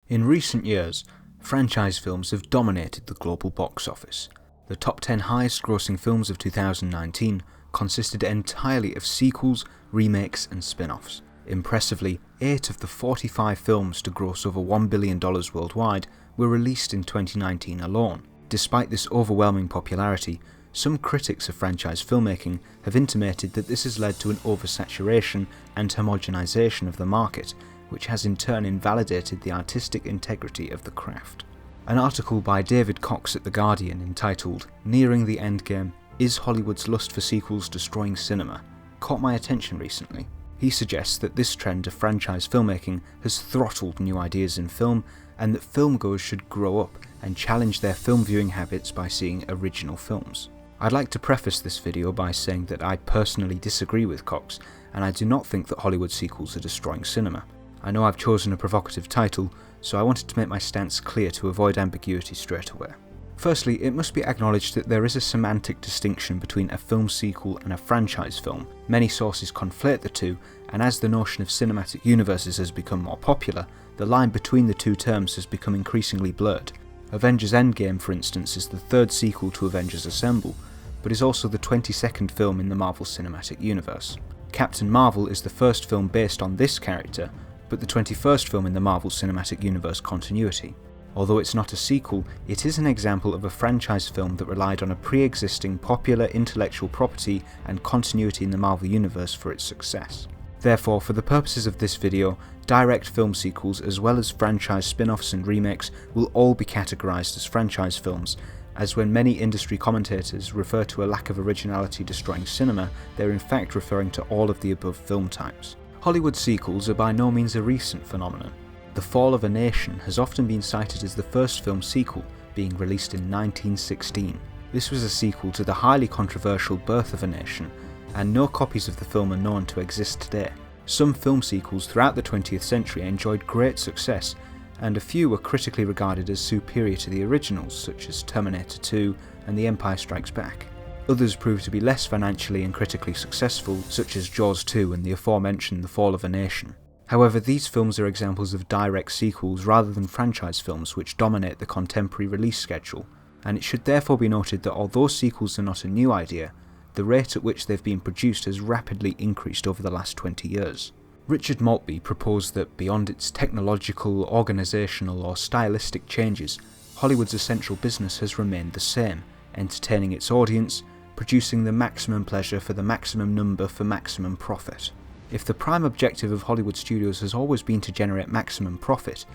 In recent years, franchise films have dominated the global box office. The top 10 highest grossing films of 2019 consisted entirely of sequels, remakes and spin-offs. Impressively, 8 of the 45 films to gross over $1 billion worldwide were released in 2019 alone. Despite this overwhelming popularity, some critics of franchise filmmaking have intimated that this has led to an oversaturation and homogenization of the market, which has in turn invalidated the artistic integrity of the craft. An article by David Cox at The Guardian entitled "Nearing the Endgame: Is Hollywood's Lust for Sequels Destroying Cinema?" caught my attention recently. He suggests that this trend of franchise filmmaking has throttled new ideas in film, and that filmgoers should grow up and challenge their film viewing habits by seeing original films. I'd like to preface this video by saying that I personally disagree with Cox, and I do not think that Hollywood sequels are destroying cinema. I know I've chosen a provocative title, so I wanted to make my stance clear to avoid ambiguity straight away. Firstly, it must be acknowledged that there is a semantic distinction between a film sequel and a franchise film. Many sources conflate the two, and as the notion of cinematic universes has become more popular, the line between the two terms has become increasingly blurred. Avengers Endgame, for instance, is the third sequel to Avengers Assemble, but is also the 22nd film in the Marvel Cinematic Universe. Captain Marvel is the first film based on this character, but the 21st film in the Marvel Cinematic Universe continuity. Although it's not a sequel, it is an example of a franchise film that relied on a pre-existing popular intellectual property and continuity in the Marvel Universe for its success. Therefore, for the purposes of this video, direct film sequels as well as franchise spin-offs and remakes will all be categorised as franchise films, as when many industry commentators refer to a lack of originality destroying cinema, they're in fact referring to all of the above film types. Hollywood sequels are by no means a recent phenomenon. The Fall of a Nation has often been cited as the first film sequel, being released in 1916. This was a sequel to the highly controversial Birth of a Nation, and no copies of the film are known to exist today. Some film sequels throughout the 20th century enjoyed great success, and a few were critically regarded as superior to the originals, such as Terminator 2 and The Empire Strikes Back. Others proved to be less financially and critically successful, such as Jaws 2 and the aforementioned The Fall of a Nation. However, these films are examples of direct sequels rather than franchise films which dominate the contemporary release schedule, and it should therefore be noted that although sequels are not a new idea, the rate at which they've been produced has rapidly increased over the last 20 years. Richard Maltby proposed that beyond its technological, organisational or stylistic changes, Hollywood's essential business has remained the same, entertaining its audience, producing the maximum pleasure for the maximum number for maximum profit. If the prime objective of Hollywood studios has always been to generate maximum profit,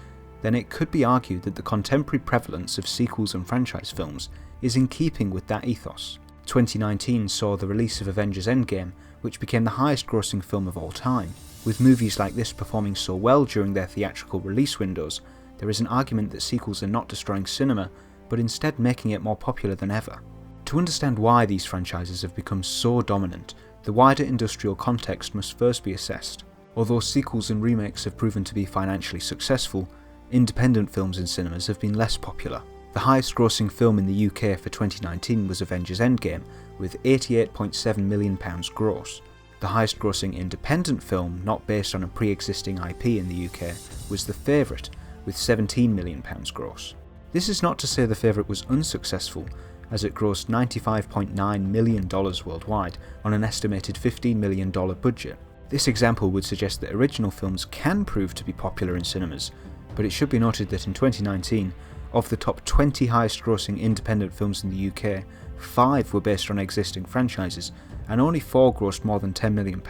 then it could be argued that the contemporary prevalence of sequels and franchise films is in keeping with that ethos. 2019 saw the release of Avengers Endgame, which became the highest grossing film of all time. With movies like this performing so well during their theatrical release windows, there is an argument that sequels are not destroying cinema, but instead making it more popular than ever. To understand why these franchises have become so dominant, the wider industrial context must first be assessed. Although sequels and remakes have proven to be financially successful, independent films in cinemas have been less popular. The highest grossing film in the UK for 2019 was Avengers Endgame, with £88.7 million gross. The highest grossing independent film not based on a pre-existing IP in the UK was The Favourite, with £17 million gross. This is not to say The Favourite was unsuccessful, as it grossed $95.9 million worldwide on an estimated $15 million budget. This example would suggest that original films can prove to be popular in cinemas, but it should be noted that in 2019, of the top 20 highest grossing independent films in the UK, 5 were based on existing franchises, and only 4 grossed more than £10 million.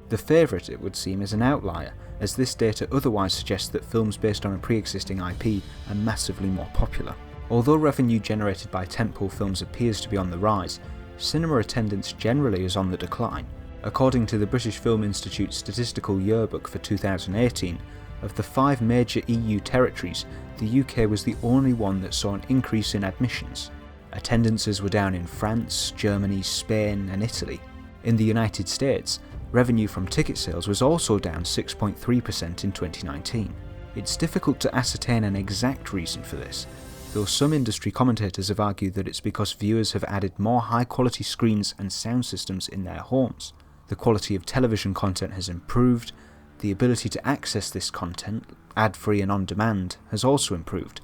The Favourite, it would seem, is an outlier, as this data otherwise suggests that films based on a pre-existing IP are massively more popular. Although revenue generated by tentpole films appears to be on the rise, cinema attendance generally is on the decline. According to the British Film Institute's Statistical Yearbook for 2018, of the 5 major EU territories, the UK was the only one that saw an increase in admissions. Attendances were down in France, Germany, Spain and Italy. In the United States, revenue from ticket sales was also down 6.3% in 2019. It's difficult to ascertain an exact reason for this, though some industry commentators have argued that it's because viewers have added more high-quality screens and sound systems in their homes. The quality of television content has improved, The ability to access this content, ad-free and on-demand, has also improved,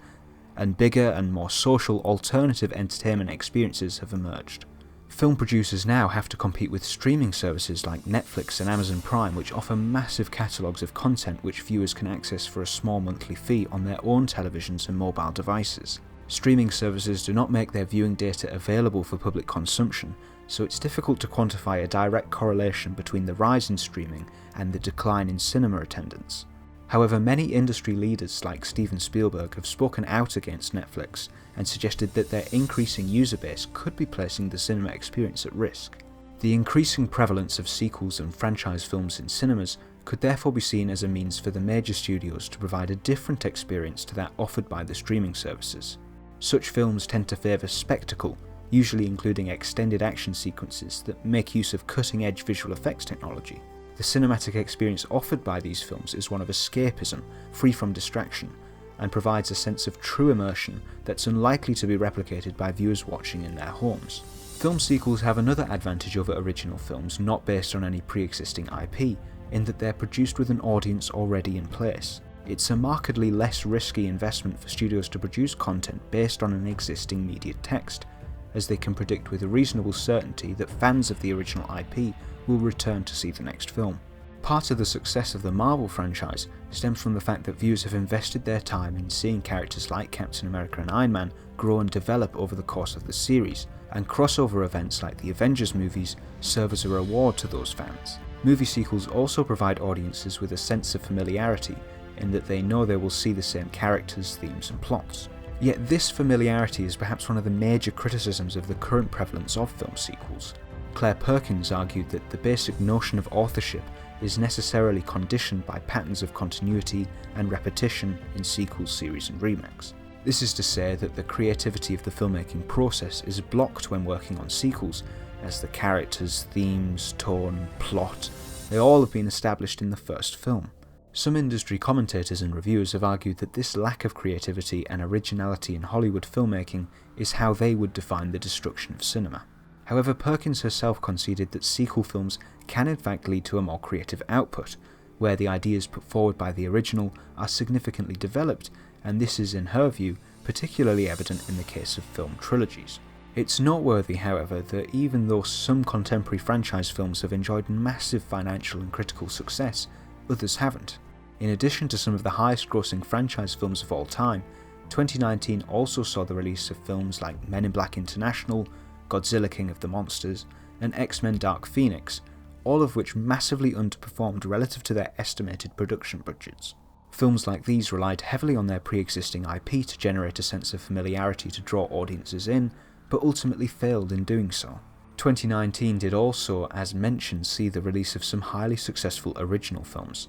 and bigger and more social alternative entertainment experiences have emerged. Film producers now have to compete with streaming services like Netflix and Amazon Prime, which offer massive catalogues of content which viewers can access for a small monthly fee on their own televisions and mobile devices. Streaming services do not make their viewing data available for public consumption, so it's difficult to quantify a direct correlation between the rise in streaming and the decline in cinema attendance. However, many industry leaders like Steven Spielberg have spoken out against Netflix and suggested that their increasing user base could be placing the cinema experience at risk. The increasing prevalence of sequels and franchise films in cinemas could therefore be seen as a means for the major studios to provide a different experience to that offered by the streaming services. Such films tend to favour spectacle, usually including extended action sequences that make use of cutting-edge visual effects technology. The cinematic experience offered by these films is one of escapism, free from distraction, and provides a sense of true immersion that's unlikely to be replicated by viewers watching in their homes. Film sequels have another advantage over original films not based on any pre-existing IP, in that they're produced with an audience already in place. It's a markedly less risky investment for studios to produce content based on an existing media text, as they can predict with a reasonable certainty that fans of the original IP will return to see the next film. Part of the success of the Marvel franchise stems from the fact that viewers have invested their time in seeing characters like Captain America and Iron Man grow and develop over the course of the series, and crossover events like the Avengers movies serve as a reward to those fans. Movie sequels also provide audiences with a sense of familiarity, in that they know they will see the same characters, themes and plots. Yet this familiarity is perhaps one of the major criticisms of the current prevalence of film sequels. Claire Perkins argued that the basic notion of authorship is necessarily conditioned by patterns of continuity and repetition in sequels, series and remakes. This is to say that the creativity of the filmmaking process is blocked when working on sequels, as the characters, themes, tone, plot, they all have been established in the first film. Some industry commentators and reviewers have argued that this lack of creativity and originality in Hollywood filmmaking is how they would define the destruction of cinema. However, Perkins herself conceded that sequel films can in fact lead to a more creative output, where the ideas put forward by the original are significantly developed, and this is, in her view, particularly evident in the case of film trilogies. It's noteworthy, however, that even though some contemporary franchise films have enjoyed massive financial and critical success, others haven't. In addition to some of the highest grossing franchise films of all time, 2019 also saw the release of films like Men in Black International, Godzilla King of the Monsters, and X-Men Dark Phoenix, all of which massively underperformed relative to their estimated production budgets. Films like these relied heavily on their pre-existing IP to generate a sense of familiarity to draw audiences in, but ultimately failed in doing so. 2019 did also, as mentioned, see the release of some highly successful original films.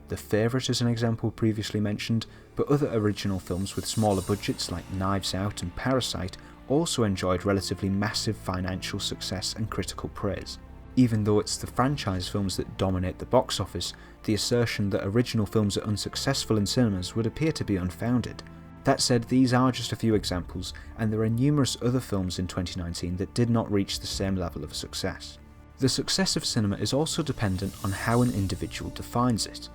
The Favourite is an example previously mentioned, but other original films with smaller budgets like Knives Out and Parasite also enjoyed relatively massive financial success and critical praise. Even though it's the franchise films that dominate the box office, the assertion that original films are unsuccessful in cinemas would appear to be unfounded. That said, these are just a few examples, and there are numerous other films in 2019 that did not reach the same level of success. The success of cinema is also dependent on how an individual defines it.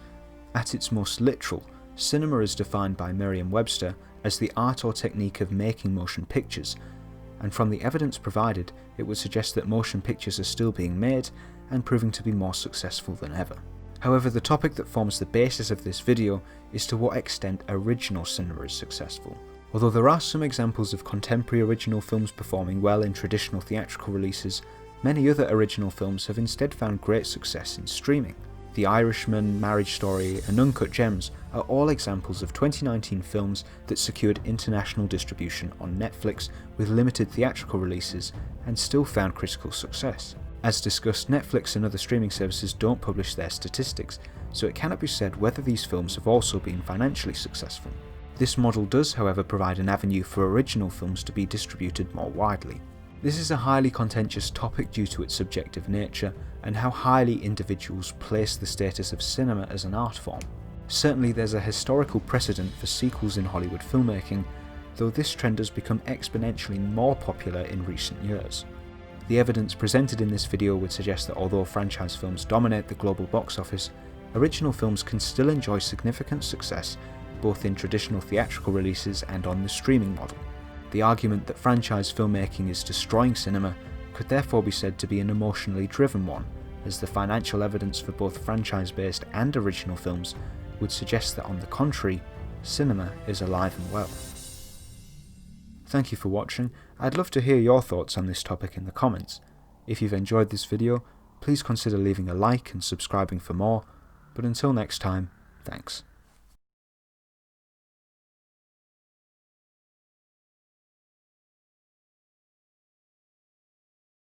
At its most literal, cinema is defined by Merriam-Webster as the art or technique of making motion pictures, and from the evidence provided, it would suggest that motion pictures are still being made and proving to be more successful than ever. However, the topic that forms the basis of this video is to what extent original cinema is successful. Although there are some examples of contemporary original films performing well in traditional theatrical releases, many other original films have instead found great success in streaming. The Irishman, Marriage Story, and Uncut Gems are all examples of 2019 films that secured international distribution on Netflix with limited theatrical releases and still found critical success. As discussed, Netflix and other streaming services don't publish their statistics, so it cannot be said whether these films have also been financially successful. This model does, however, provide an avenue for original films to be distributed more widely. This is a highly contentious topic due to its subjective nature and how highly individuals place the status of cinema as an art form. Certainly there's a historical precedent for sequels in Hollywood filmmaking, though this trend has become exponentially more popular in recent years. The evidence presented in this video would suggest that although franchise films dominate the global box office, original films can still enjoy significant success both in traditional theatrical releases and on the streaming model. The argument that franchise filmmaking is destroying cinema could therefore be said to be an emotionally driven one, as the financial evidence for both franchise-based and original films would suggest that, on the contrary, cinema is alive and well. Thank you for watching. I'd love to hear your thoughts on this topic in the comments. If you've enjoyed this video, please consider leaving a like and subscribing for more, but until next time, thanks.